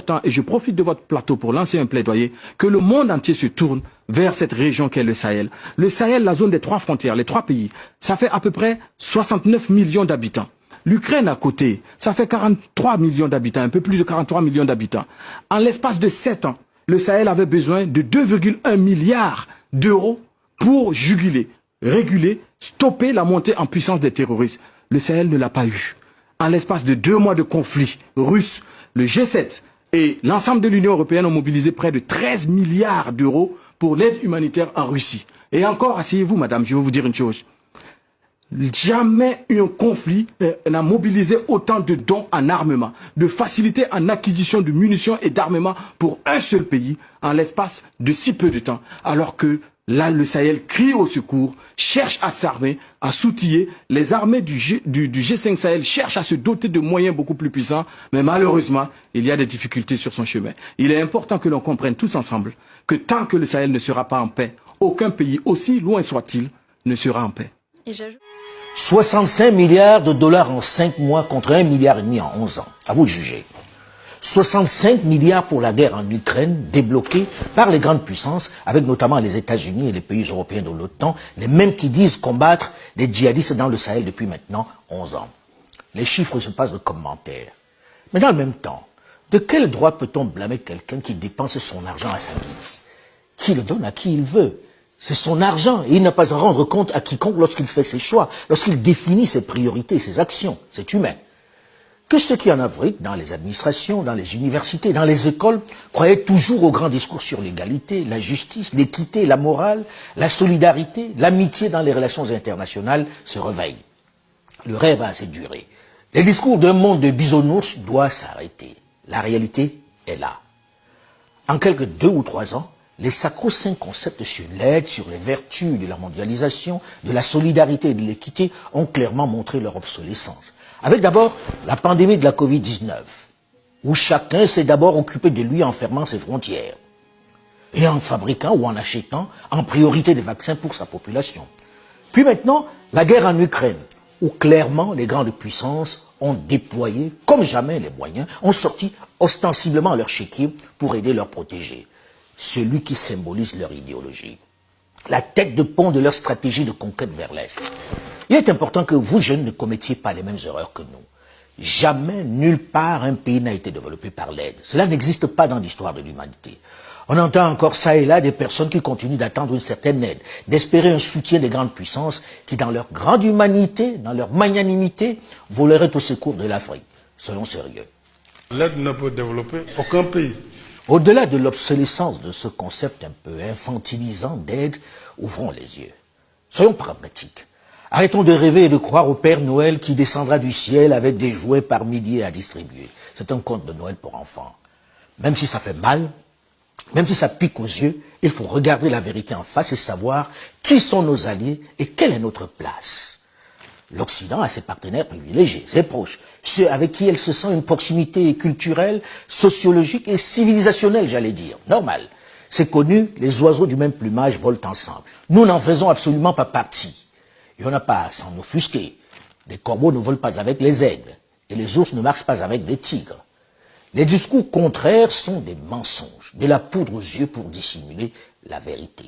important, et je profite de votre plateau pour lancer un plaidoyer, que le monde entier se tourne vers cette région qu'est le Sahel. Le Sahel, la zone des 3 frontières, les 3 pays, ça fait à peu près 69 millions d'habitants. L'Ukraine à côté, ça fait 43 millions d'habitants, un peu plus de 43 millions d'habitants. En l'espace de 7 ans, le Sahel avait besoin de 2,1 milliards d'euros pour juguler, réguler, stopper la montée en puissance des terroristes. Le Sahel ne l'a pas eu. En l'espace de 2 mois de conflit russe, le G7 et l'ensemble de l'Union européenne ont mobilisé près de 13 milliards d'euros pour l'aide humanitaire en Russie. Et encore, asseyez-vous, madame, je vais vous dire une chose. Jamais un conflit n'a mobilisé autant de dons en armement, de facilité en acquisition de munitions et d'armement pour un seul pays en l'espace de si peu de temps, alors que là, le Sahel crie au secours, cherche à s'armer, à s'outiller. Les armées du G5 Sahel cherchent à se doter de moyens beaucoup plus puissants, mais malheureusement, il y a des difficultés sur son chemin. Il est important que l'on comprenne tous ensemble que tant que le Sahel ne sera pas en paix, aucun pays, aussi loin soit-il, ne sera en paix. 65 milliards de dollars en 5 mois contre 1,5 milliard en 11 ans. À vous de juger. 65 milliards pour la guerre en Ukraine, débloquée par les grandes puissances, avec notamment les États-Unis et les pays européens de l'OTAN, les mêmes qui disent combattre les djihadistes dans le Sahel depuis maintenant 11 ans. Les chiffres se passent de commentaires. Mais dans le même temps, de quel droit peut-on blâmer quelqu'un qui dépense son argent à sa guise? Qui le donne à qui il veut? C'est son argent et il n'a pas à rendre compte à quiconque lorsqu'il fait ses choix, lorsqu'il définit ses priorités, ses actions. C'est humain. Que ceux qui en Afrique, dans les administrations, dans les universités, dans les écoles, croyaient toujours aux grands discours sur l'égalité, la justice, l'équité, la morale, la solidarité, l'amitié dans les relations internationales se réveillent. Le rêve a assez duré. Les discours d'un monde de bisounours doivent s'arrêter. La réalité est là. En quelques 2 ou 3 ans, les sacro-saints concepts sur l'aide, sur les vertus de la mondialisation, de la solidarité et de l'équité ont clairement montré leur obsolescence. Avec d'abord la pandémie de la Covid-19, où chacun s'est d'abord occupé de lui en fermant ses frontières, et en fabriquant ou en achetant en priorité des vaccins pour sa population. Puis maintenant, la guerre en Ukraine, où clairement les grandes puissances ont déployé comme jamais les moyens, ont sorti ostensiblement leur chéquier pour aider leurs protégés. Celui qui symbolise leur idéologie, la tête de pont de leur stratégie de conquête vers l'Est. Il est important que vous, jeunes, ne commettiez pas les mêmes erreurs que nous. Jamais, nulle part, un pays n'a été développé par l'aide. Cela n'existe pas dans l'histoire de l'humanité. On entend encore ça et là des personnes qui continuent d'attendre une certaine aide, d'espérer un soutien des grandes puissances qui, dans leur grande humanité, dans leur magnanimité, voleraient au secours de l'Afrique. Soyons sérieux. L'aide ne peut développer aucun pays. Au-delà de l'obsolescence de ce concept un peu infantilisant d'aide, ouvrons les yeux. Soyons pragmatiques. Arrêtons de rêver et de croire au Père Noël qui descendra du ciel avec des jouets par milliers à distribuer. C'est un conte de Noël pour enfants. Même si ça fait mal, même si ça pique aux yeux, il faut regarder la vérité en face et savoir qui sont nos alliés et quelle est notre place. L'Occident a ses partenaires privilégiés, ses proches, ceux avec qui elle se sent une proximité culturelle, sociologique et civilisationnelle, j'allais dire. Normal. C'est connu, les oiseaux du même plumage volent ensemble. Nous n'en faisons absolument pas partie. Et on n'a pas à s'en offusquer. Les corbeaux ne volent pas avec les aigles, et les ours ne marchent pas avec les tigres. Les discours contraires sont des mensonges, de la poudre aux yeux pour dissimuler la vérité.